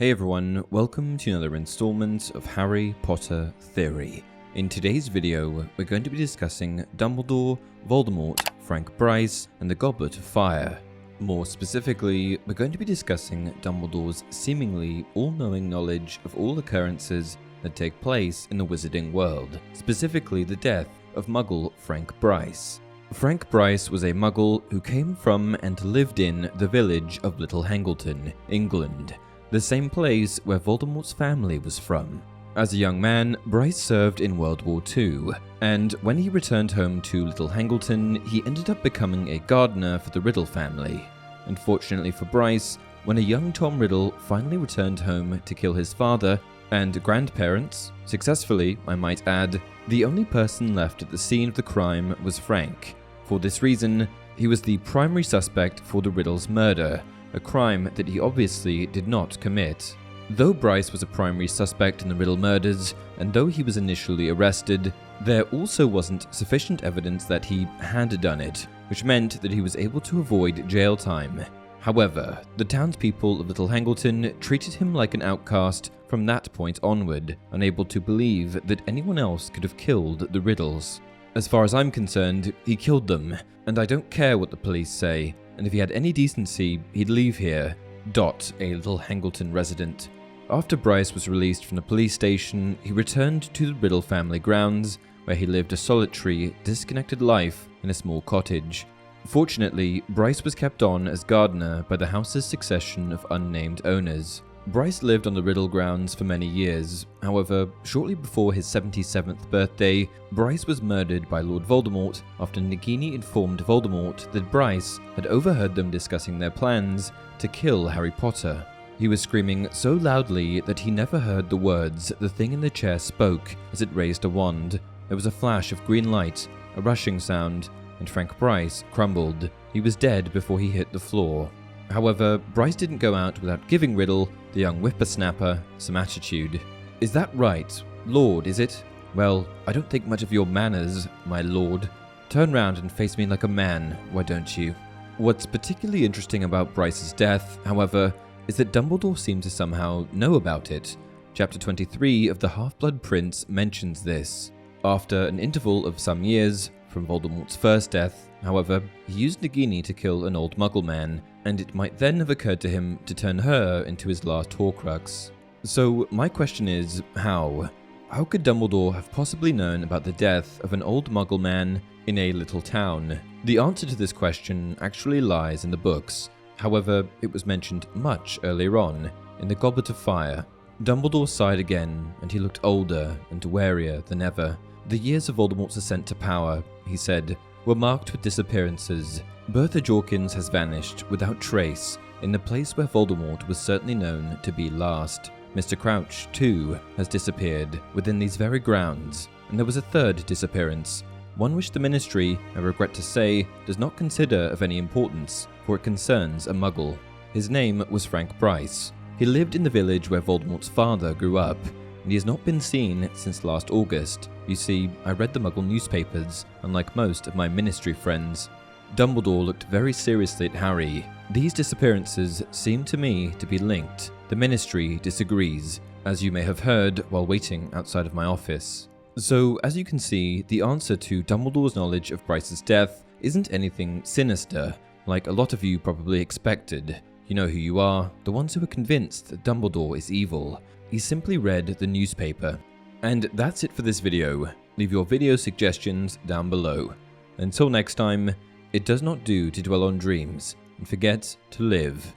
Hey everyone, welcome to another installment of Harry Potter Theory. In today's video, we're going to be discussing Dumbledore, Voldemort, Frank Bryce, and the Goblet of Fire. More specifically, we're going to be discussing Dumbledore's seemingly all-knowing knowledge of all occurrences that take place in the wizarding world, specifically the death of Muggle Frank Bryce. Frank Bryce was a Muggle who came from and lived in the village of Little Hangleton, England, the same place where Voldemort's family was from. As a young man, Bryce served in World War II, and when he returned home to Little Hangleton, he ended up becoming a gardener for the Riddle family. Unfortunately for Bryce, when a young Tom Riddle finally returned home to kill his father and grandparents, successfully, I might add, the only person left at the scene of the crime was Frank. For this reason, he was the primary suspect for the Riddle's murder, a crime that he obviously did not commit. Though Bryce was a primary suspect in the Riddle murders, and though he was initially arrested, there also wasn't sufficient evidence that he had done it, which meant that he was able to avoid jail time. However, the townspeople of Little Hangleton treated him like an outcast from that point onward, unable to believe that anyone else could have killed the Riddles. As far as I'm concerned, he killed them, and I don't care what the police say, and if he had any decency, he'd leave here. A Little Hangleton resident. After Bryce was released from the police station, he returned to the Riddle family grounds, where he lived a solitary, disconnected life in a small cottage. Fortunately, Bryce was kept on as gardener by the house's succession of unnamed owners. Bryce lived on the Riddle grounds for many years. However, shortly before his 77th birthday, Bryce was murdered by Lord Voldemort after Nagini informed Voldemort that Bryce had overheard them discussing their plans to kill Harry Potter. He was screaming so loudly that he never heard the words the thing in the chair spoke as it raised a wand. There was a flash of green light, a rushing sound, and Frank Bryce crumbled. He was dead before he hit the floor. However, Bryce didn't go out without giving Riddle, the young whippersnapper, some attitude. "Is that right? Lord, is it? Well, I don't think much of your manners, my lord. Turn round and face me like a man, why don't you?" What's particularly interesting about Bryce's death, however, is that Dumbledore seemed to somehow know about it. Chapter 23 of The Half-Blood Prince mentions this. After an interval of some years from Voldemort's first death, however, he used Nagini to kill an old Muggle man, and it might then have occurred to him to turn her into his last Horcrux. So my question is, how? How could Dumbledore have possibly known about the death of an old Muggle man in a little town? The answer to this question actually lies in the books. However, it was mentioned much earlier on, in the Goblet of Fire. Dumbledore sighed again, and he looked older and warier than ever. The years of Voldemort's ascent to power, he said, were marked with disappearances. Bertha Jorkins has vanished without trace in the place where Voldemort was certainly known to be last. Mr. Crouch, too, has disappeared within these very grounds, and there was a third disappearance, one which the Ministry, I regret to say, does not consider of any importance, for it concerns a Muggle. His name was Frank Bryce. He lived in the village where Voldemort's father grew up, and he has not been seen since last August. You see, I read the Muggle newspapers, unlike most of my Ministry friends. Dumbledore looked very seriously at Harry. These disappearances seem to me to be linked. The Ministry disagrees, as you may have heard while waiting outside of my office. So, as you can see, the answer to Dumbledore's knowledge of Bryce's death isn't anything sinister, like a lot of you probably expected. You know who you are, the ones who are convinced that Dumbledore is evil. He simply read the newspaper. And that's it for this video. Leave your video suggestions down below. Until next time, it does not do to dwell on dreams, and forget to live.